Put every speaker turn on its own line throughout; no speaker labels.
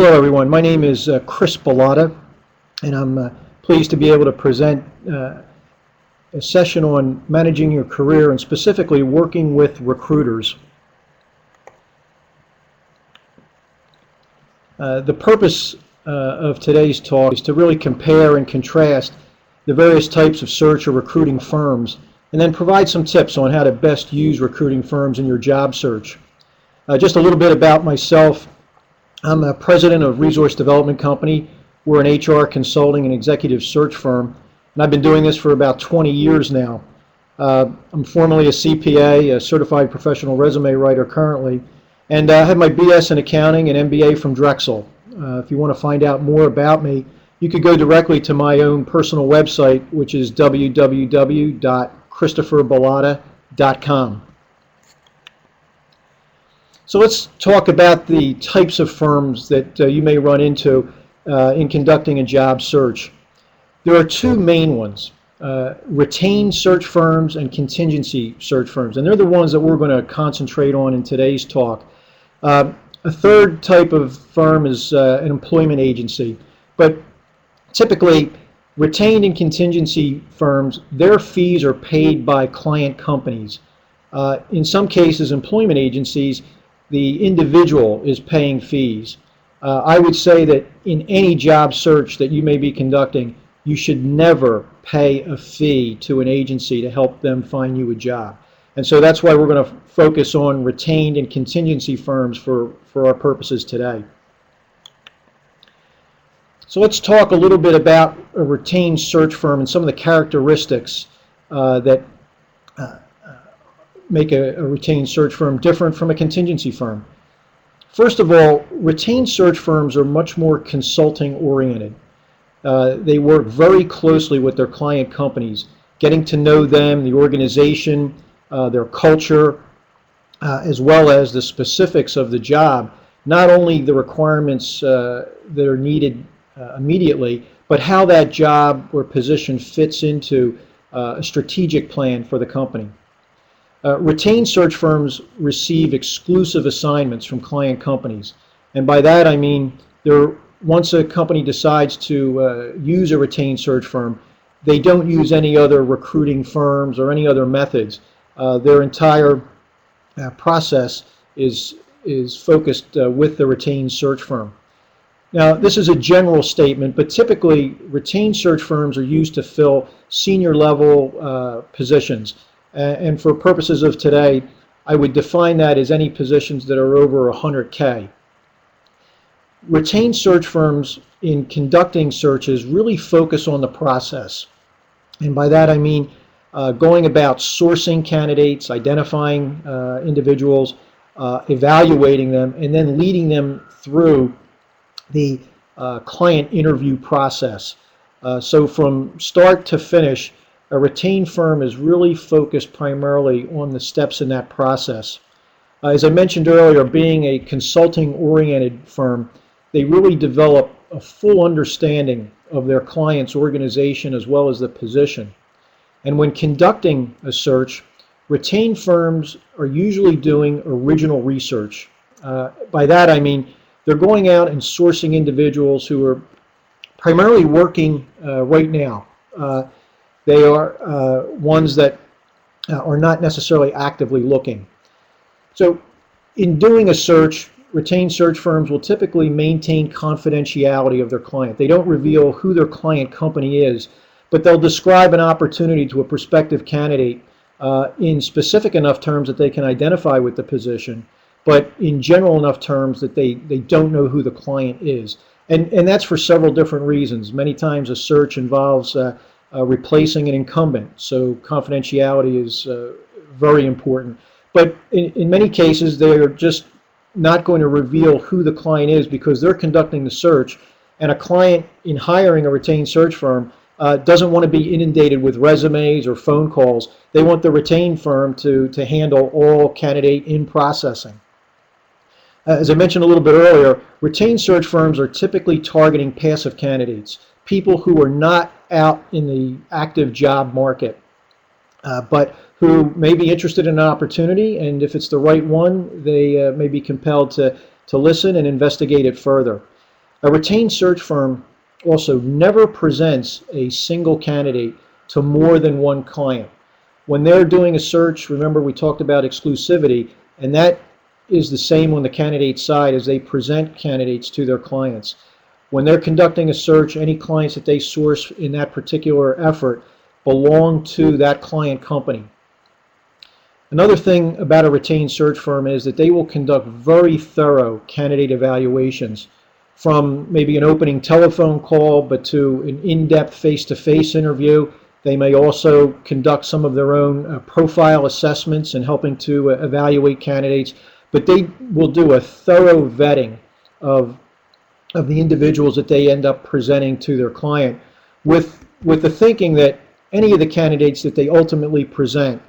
Hello everyone, my name is Chris Bilotta, and I'm pleased to be able to present a session on managing your career and specifically working with recruiters. The purpose of today's talk is to really compare and contrast the various types of search or recruiting firms and then provide some tips on how to best use recruiting firms in your job search. Just a little bit about myself. I'm a president of Resource Development Company. We're an HR consulting and executive search firm, and I've been doing this for about 20 years now. I'm formerly a CPA, a certified professional resume writer currently, and I have my BS in accounting and MBA from Drexel. If you want to find out more about me, you could go directly to my own personal website, which is www.christopherbilotta.com. So let's talk about the types of firms that you may run into in conducting a job search. There are two main ones, retained search firms and contingency search firms, and they're the ones that we're going to concentrate on in today's talk. A third type of firm is an employment agency, but typically retained and contingency firms, their fees are paid by client companies. In some cases, employment agencies, the individual is paying fees. I would say that in any job search that you may be conducting, you should never pay a fee to an agency to help them find you a job. And so that's why we're going to focus on retained and contingency firms for our purposes today. So let's talk a little bit about a retained search firm and some of the characteristics that make a retained search firm different from a contingency firm. First of all, retained search firms are much more consulting oriented. They work very closely with their client companies, getting to know them, the organization, their culture, as well as the specifics of the job, not only the requirements that are needed immediately, but how that job or position fits into a strategic plan for the company. Retained search firms receive exclusive assignments from client companies. And by that I mean, once a company decides to use a retained search firm, they don't use any other recruiting firms or any other methods. Their entire process is focused with the retained search firm. Now, this is a general statement, but typically retained search firms are used to fill senior level positions. And for purposes of today, I would define that as any positions that are over 100K. Retained search firms in conducting searches really focus on the process. And by that I mean going about sourcing candidates, identifying individuals, evaluating them, and then leading them through the client interview process. So from start to finish, a retained firm is really focused primarily on the steps in that process. As I mentioned earlier, being a consulting-oriented firm, they really develop a full understanding of their client's organization as well as the position. And when conducting a search, retained firms are usually doing original research. By that I mean they're going out and sourcing individuals who are primarily working right now. They are ones that are not necessarily actively looking. So in doing a search, retained search firms will typically maintain confidentiality of their client. They don't reveal who their client company is, but they'll describe an opportunity to a prospective candidate in specific enough terms that they can identify with the position, but in general enough terms that they don't know who the client is. And that's for several different reasons. Many times a search involves replacing an incumbent, so confidentiality is very important. But in many cases, they're just not going to reveal who the client is because they're conducting the search, and a client in hiring a retained search firm doesn't want to be inundated with resumes or phone calls. They want the retained firm to handle all candidate in processing. As I mentioned a little bit earlier, retained search firms are typically targeting passive candidates, people who are not out in the active job market, but who may be interested in an opportunity, and if it's the right one, they may be compelled to listen and investigate it further. A retained search firm also never presents a single candidate to more than one client. When they're doing a search, remember we talked about exclusivity, and that is the same on the candidate side as they present candidates to their clients. When they're conducting a search, any clients that they source in that particular effort belong to that client company. Another thing about a retained search firm is that they will conduct very thorough candidate evaluations, from maybe an opening telephone call but to an in-depth face-to-face interview. They may also conduct some of their own profile assessments in helping to evaluate candidates, but they will do a thorough vetting of the individuals that they end up presenting to their client, with the thinking that any of the candidates that they ultimately present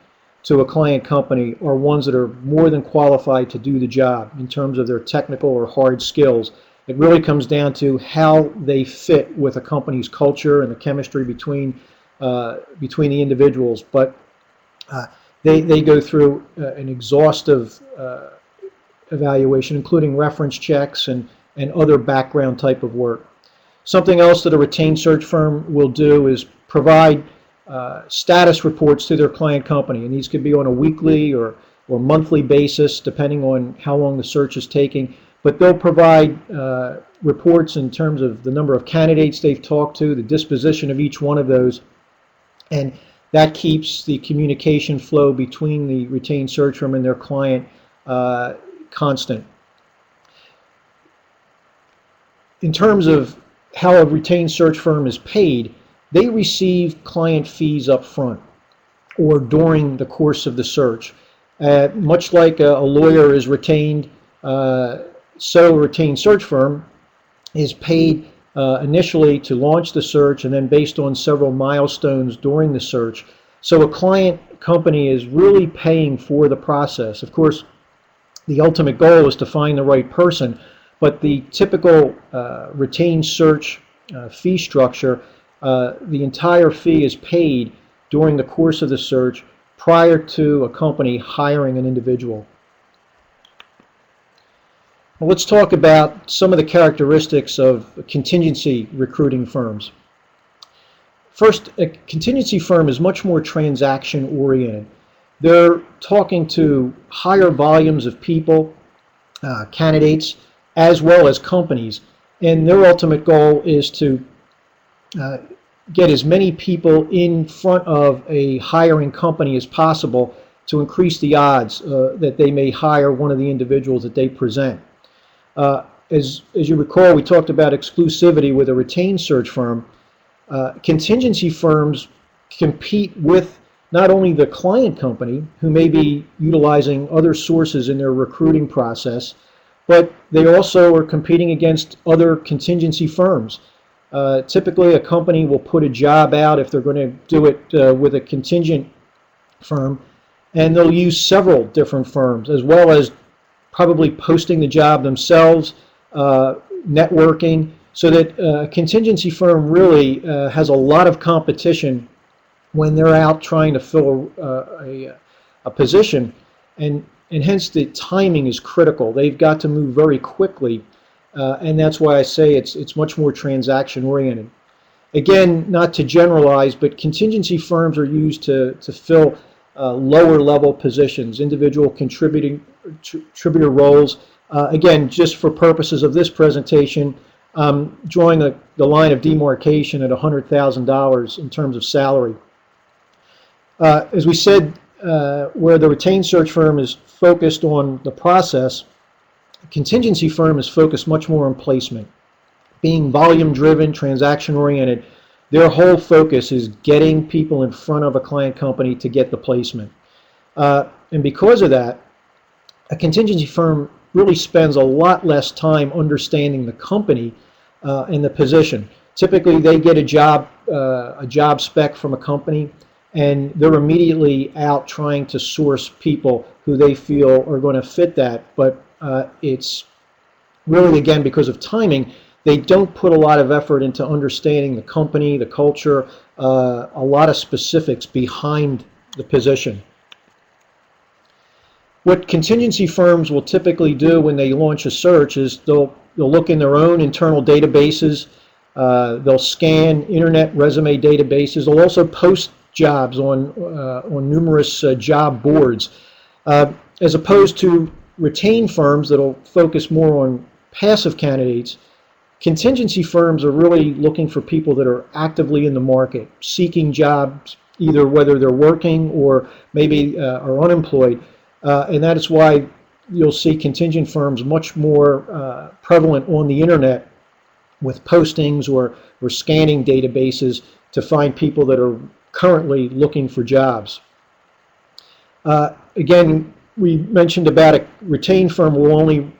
to a client company are ones that are more than qualified to do the job in terms of their technical or hard skills. It really comes down to how they fit with a company's culture and the chemistry between the individuals. But they go through an exhaustive evaluation, including reference checks and other background type of work. Something else that a retained search firm will do is provide status reports to their client company, and these could be on a weekly or monthly basis depending on how long the search is taking. But they'll provide reports in terms of the number of candidates they've talked to, the disposition of each one of those, and that keeps the communication flow between the retained search firm and their client constant. In terms of how a retained search firm is paid, they receive client fees up front or during the course of the search. Much like a lawyer is retained, so a retained search firm is paid initially to launch the search and then based on several milestones during the search. So a client company is really paying for the process. Of course, the ultimate goal is to find the right person, but the typical retained search fee structure, the entire fee is paid during the course of the search prior to a company hiring an individual. Well, let's talk about some of the characteristics of contingency recruiting firms. First, a contingency firm is much more transaction oriented. They're talking to higher volumes of people, candidates, as well as companies, and their ultimate goal is to get as many people in front of a hiring company as possible to increase the odds that they may hire one of the individuals that they present. As you recall, we talked about exclusivity with a retained search firm. Contingency firms compete with not only the client company, who may be utilizing other sources in their recruiting process, but they also are competing against other contingency firms. Typically, a company will put a job out if they're going to do it with a contingent firm, and they'll use several different firms, as well as probably posting the job themselves, networking, so that a contingency firm really has a lot of competition when they're out trying to fill a position, and hence the timing is critical. They've got to move very quickly, and that's why I say it's much more transaction oriented. Again, not to generalize, but contingency firms are used to fill lower level positions, individual contributor roles. Again, just for purposes of this presentation, drawing the line of demarcation at $100,000 in terms of salary. As we said, where the retained search firm is focused on the process, a contingency firm is focused much more on placement. Being volume driven, transaction oriented, their whole focus is getting people in front of a client company to get the placement. And because of that, a contingency firm really spends a lot less time understanding the company and the position. Typically, they get a job spec from a company, and they're immediately out trying to source people who they feel are going to fit that. But it's really, again, because of timing, they don't put a lot of effort into understanding the company, the culture, a lot of specifics behind the position. What contingency firms will typically do when they launch a search is they'll they'll look in their own internal databases. They'll scan internet resume databases. They'll also post jobs on numerous job boards, as opposed to retained firms that'll focus more on passive candidates. Contingency firms are really looking for people that are actively in the market, seeking jobs, either whether they're working or maybe are unemployed. And that is why you'll see contingent firms much more prevalent on the internet with postings or scanning databases to find people that are currently looking for jobs. Again, we mentioned about a retained firm will only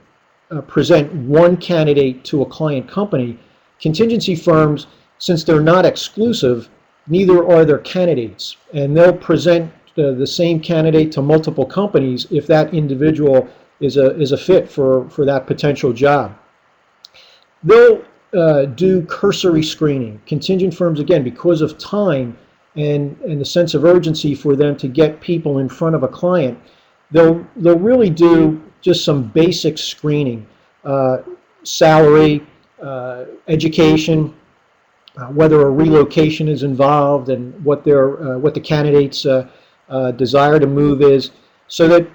present one candidate to a client company. Contingency firms, since they're not exclusive, neither are their candidates, and they'll present the same candidate to multiple companies if that individual is a fit for that potential job. They'll do cursory screening. Contingent firms, again, because of time and the sense of urgency for them to get people in front of a client, they'll really do just some basic screening, salary, education, whether a relocation is involved, and what the candidate's desire to move is, so that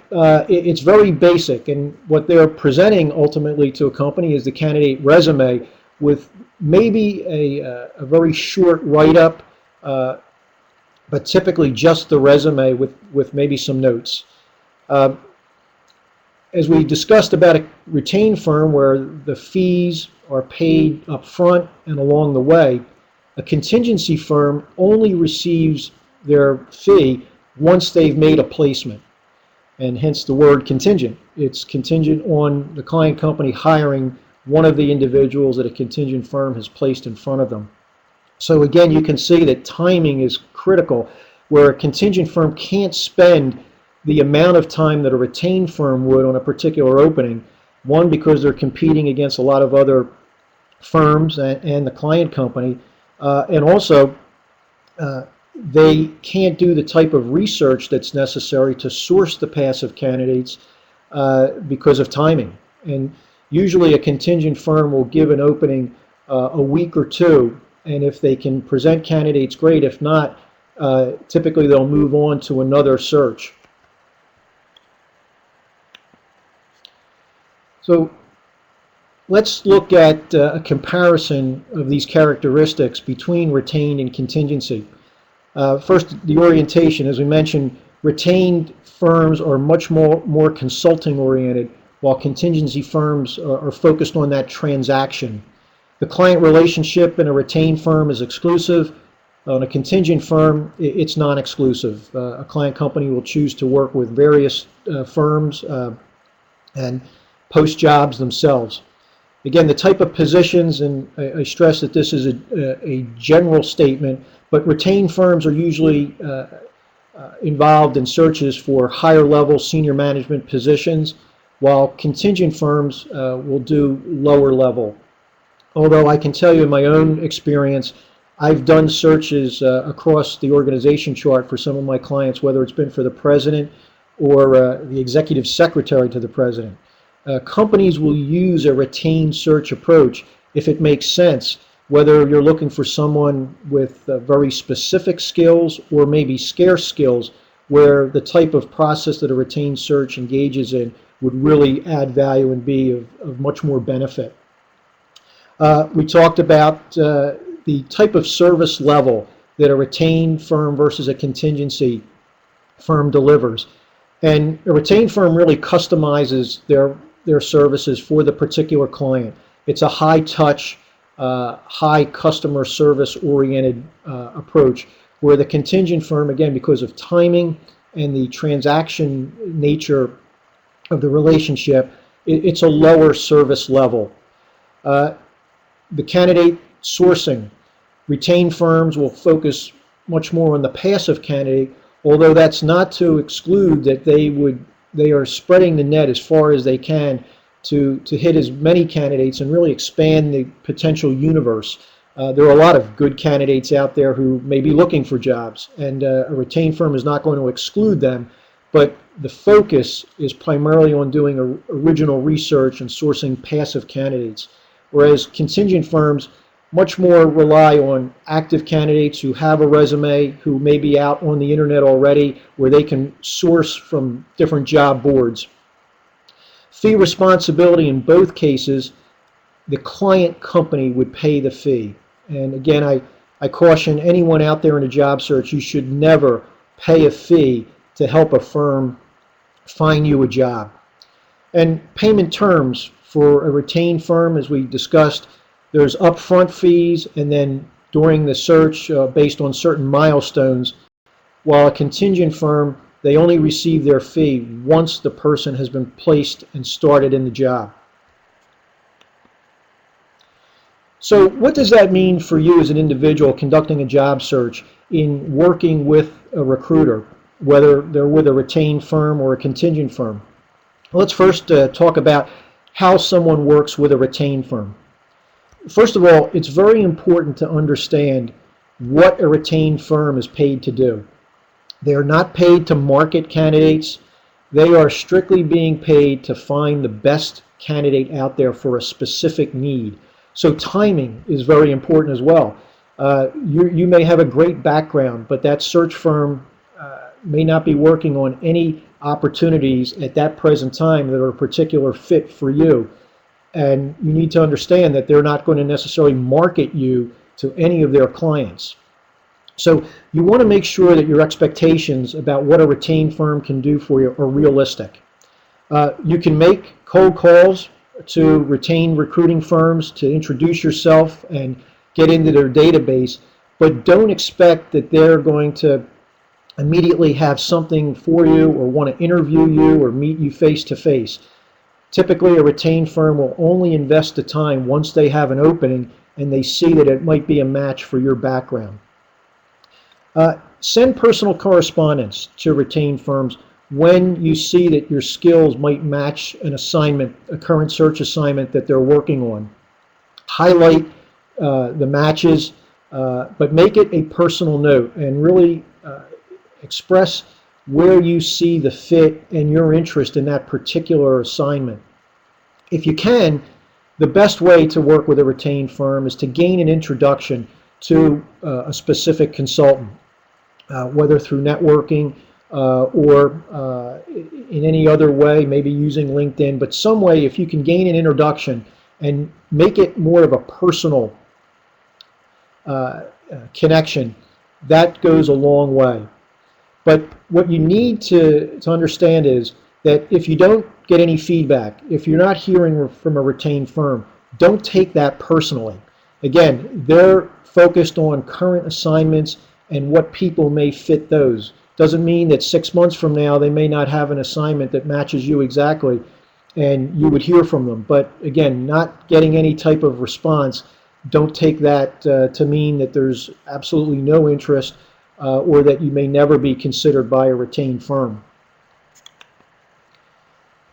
it's very basic. And what they're presenting ultimately to a company is the candidate resume with maybe a very short write-up, but typically just the resume with maybe some notes. As we discussed about a retained firm where the fees are paid up front and along the way, a contingency firm only receives their fee once they've made a placement, and hence the word contingent. It's contingent on the client company hiring one of the individuals that a contingent firm has placed in front of them. So again, you can see that timing is critical, where a contingent firm can't spend the amount of time that a retained firm would on a particular opening. One, because they're competing against a lot of other firms and the client company, and also they can't do the type of research that's necessary to source the passive candidates because of timing. And usually a contingent firm will give an opening a week or two, and if they can present candidates, great. If not, typically they'll move on to another search. So let's look at a comparison of these characteristics between retained and contingency. First, the orientation. As we mentioned, retained firms are much more consulting oriented, while contingency firms are focused on that transaction. The client relationship in a retained firm is exclusive. On a contingent firm, it's non-exclusive. A client company will choose to work with various firms and post jobs themselves. Again, the type of positions, and I stress that this is a general statement, but retained firms are usually involved in searches for higher level senior management positions, while contingent firms will do lower level. Although I can tell you in my own experience, I've done searches across the organization chart for some of my clients, whether it's been for the president or the executive secretary to the president. Companies will use a retained search approach if it makes sense, whether you're looking for someone with very specific skills or maybe scarce skills, where the type of process that a retained search engages in would really add value and be of much more benefit. We talked about the type of service level that a retained firm versus a contingency firm delivers. And a retained firm really customizes their services for the particular client. It's a high-touch, high customer service-oriented approach, where the contingent firm, again, because of timing and the transaction nature of the relationship, it's a lower service level. The candidate sourcing. Retained firms will focus much more on the passive candidate, although that's not to exclude that they are spreading the net as far as they can to hit as many candidates and really expand the potential universe. There are a lot of good candidates out there who may be looking for jobs, and a retained firm is not going to exclude them, but the focus is primarily on doing original research and sourcing passive candidates, whereas contingent firms much more rely on active candidates who have a resume, who may be out on the internet already, where they can source from different job boards. Fee responsibility in both cases, the client company would pay the fee. And again, I caution anyone out there in a job search, you should never pay a fee to help a firm find you a job. And payment terms for a retained firm, as we discussed, there's upfront fees, and then during the search based on certain milestones, while a contingent firm, they only receive their fee once the person has been placed and started in the job. So what does that mean for you as an individual conducting a job search in working with a recruiter, whether they're with a retained firm or a contingent firm? Let's first talk about how someone works with a retained firm. First of all, it's very important to understand what a retained firm is paid to do. They are not paid to market candidates. They are strictly being paid to find the best candidate out there for a specific need. So timing is very important as well. You may have a great background, but that search firm may not be working on any opportunities at that present time that are a particular fit for you. And you need to understand that they're not going to necessarily market you to any of their clients. So you want to make sure that your expectations about what a retained firm can do for you are realistic. You can make cold calls to retained recruiting firms to introduce yourself and get into their database, but don't expect that they're going to immediately have something for you or want to interview you or meet you face to face. Typically, a retained firm will only invest the time once they have an opening and they see that it might be a match for your background. Send personal correspondence to retained firms when you see that your skills might match an assignment, a current search assignment that they're working on. Highlight the matches, but make it a personal note and really express where you see the fit and your interest in that particular assignment. If you can, the best way to work with a retained firm is to gain an introduction to a specific consultant, whether through networking or in any other way, maybe using LinkedIn, but some way if you can gain an introduction and make it more of a personal connection, that goes a long way. But what you need to understand is that if you don't get any feedback, if you're not hearing from a retained firm, don't take that personally. Again, they're focused on current assignments and what people may fit those. Doesn't mean that 6 months from now they may not have an assignment that matches you exactly and you would hear from them. But again, not getting any type of response, don't take that to mean that there's absolutely no interest or that you may never be considered by a retained firm.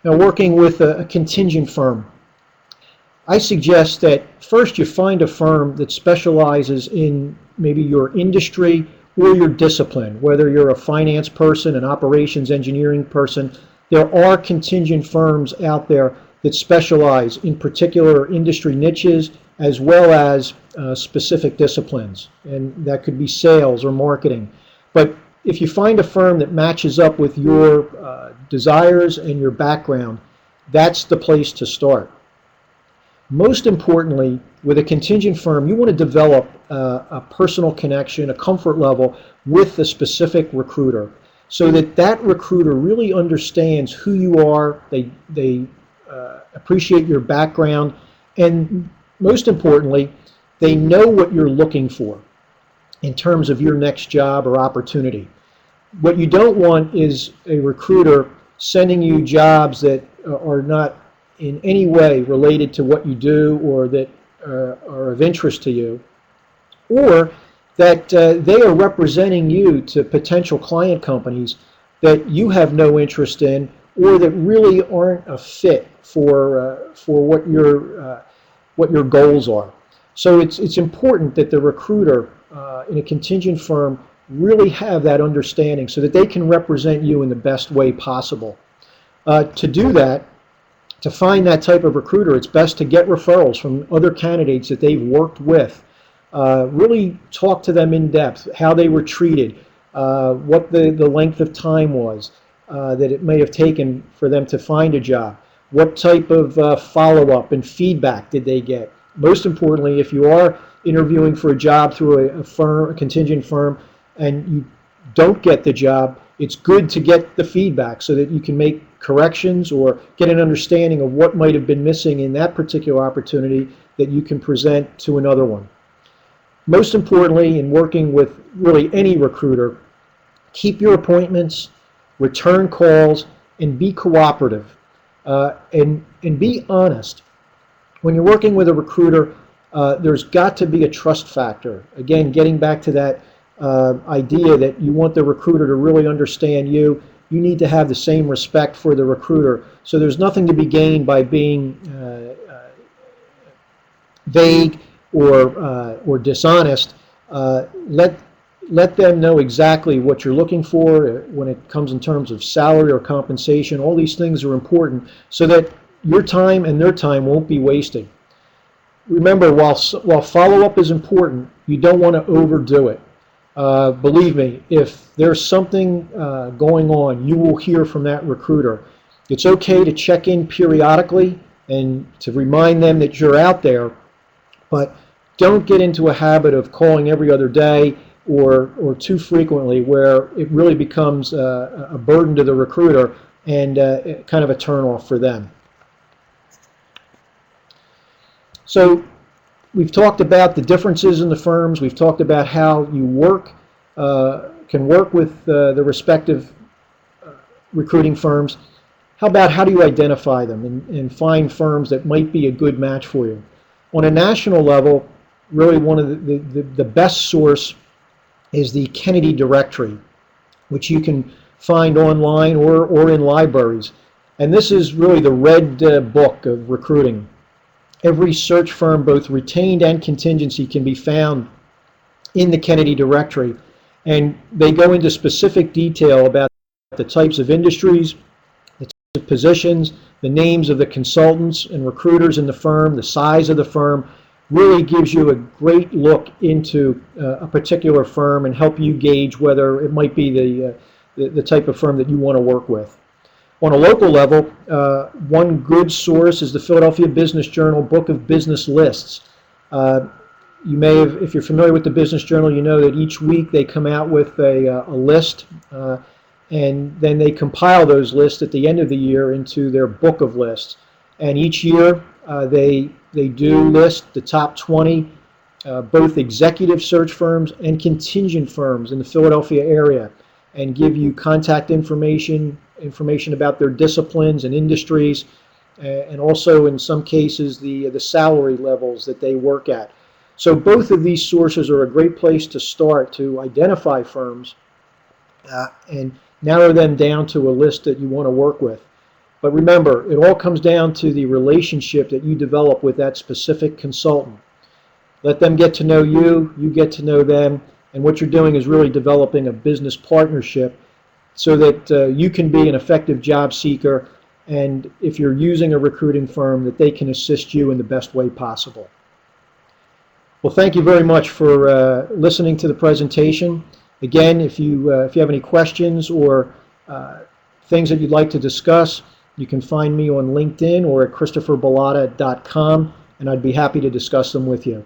Now, working with a contingent firm, I suggest that first you find a firm that specializes in maybe your industry or your discipline, whether you're a finance person, an operations engineering person. There are contingent firms out there that specialize in particular industry niches as well as specific disciplines, and that could be sales or marketing. But if you find a firm that matches up with your desires and your background, that's the place to start. Most importantly, with a contingent firm, you want to develop a personal connection, a comfort level with the specific recruiter, so that that recruiter really understands who you are, they appreciate your background, and most importantly, they know what you're looking for in terms of your next job or opportunity. What you don't want is a recruiter sending you jobs that are not in any way related to what you do or that are of interest to you, or that they are representing you to potential client companies that you have no interest in or that really aren't a fit for what your goals are. So it's important that the recruiter in a contingent firm really have that understanding so that they can represent you in the best way possible. To do that, to find that type of recruiter, it's best to get referrals from other candidates that they've worked with. Really talk to them in depth, how they were treated, what the length of time was that it may have taken for them to find a job, what type of follow-up and feedback did they get. Most importantly, if you are interviewing for a job through a firm, a contingent firm, and you don't get the job, it's good to get the feedback so that you can make corrections or get an understanding of what might have been missing in that particular opportunity that you can present to another one. Most importantly, in working with really any recruiter, keep your appointments, return calls, and be cooperative, and be honest. When you're working with a recruiter, there's got to be a trust factor. Again, getting back to that idea that you want the recruiter to really understand you, you need to have the same respect for the recruiter. So there's nothing to be gained by being vague or dishonest. Let them know exactly what you're looking for when it comes in terms of salary or compensation. All these things are important so that your time and their time won't be wasted. Remember, while follow-up is important, you don't want to overdo it. Believe me, if there's something going on, you will hear from that recruiter. It's okay to check in periodically and to remind them that you're out there, but don't get into a habit of calling every other day or too frequently where it really becomes a burden to the recruiter and kind of a turnoff for them. So we've talked about the differences in the firms. We've talked about how you can work with the respective recruiting firms. How about how do you identify them and find firms that might be a good match for you? On a national level, really one of the best source is the Kennedy directory, which you can find online or in libraries. And this is really the red book of recruiting. Every search firm, both retained and contingency, can be found in the Kennedy directory. And they go into specific detail about the types of industries, the types of positions, the names of the consultants and recruiters in the firm, the size of the firm. Really gives you a great look into a particular firm and help you gauge whether it might be the type of firm that you want to work with. On a local level, one good source is the Philadelphia Business Journal Book of Business Lists. You may have, if you're familiar with the Business Journal, you know that each week they come out with a list, and then they compile those lists at the end of the year into their book of lists. And each year they do list the top 20, both executive search firms and contingent firms in the Philadelphia area, and give you contact information about their disciplines and industries, and also in some cases the salary levels that they work at. So both of these sources are a great place to start to identify firms and narrow them down to a list that you want to work with. But remember, it all comes down to the relationship that you develop with that specific consultant. Let them get to know you, you get to know them, and what you're doing is really developing a business partnership so that you can be an effective job seeker, and if you're using a recruiting firm, that they can assist you in the best way possible. Well, thank you very much for listening to the presentation. Again, if you have any questions or things that you'd like to discuss, you can find me on LinkedIn or at christopherbilotta.com, and I'd be happy to discuss them with you.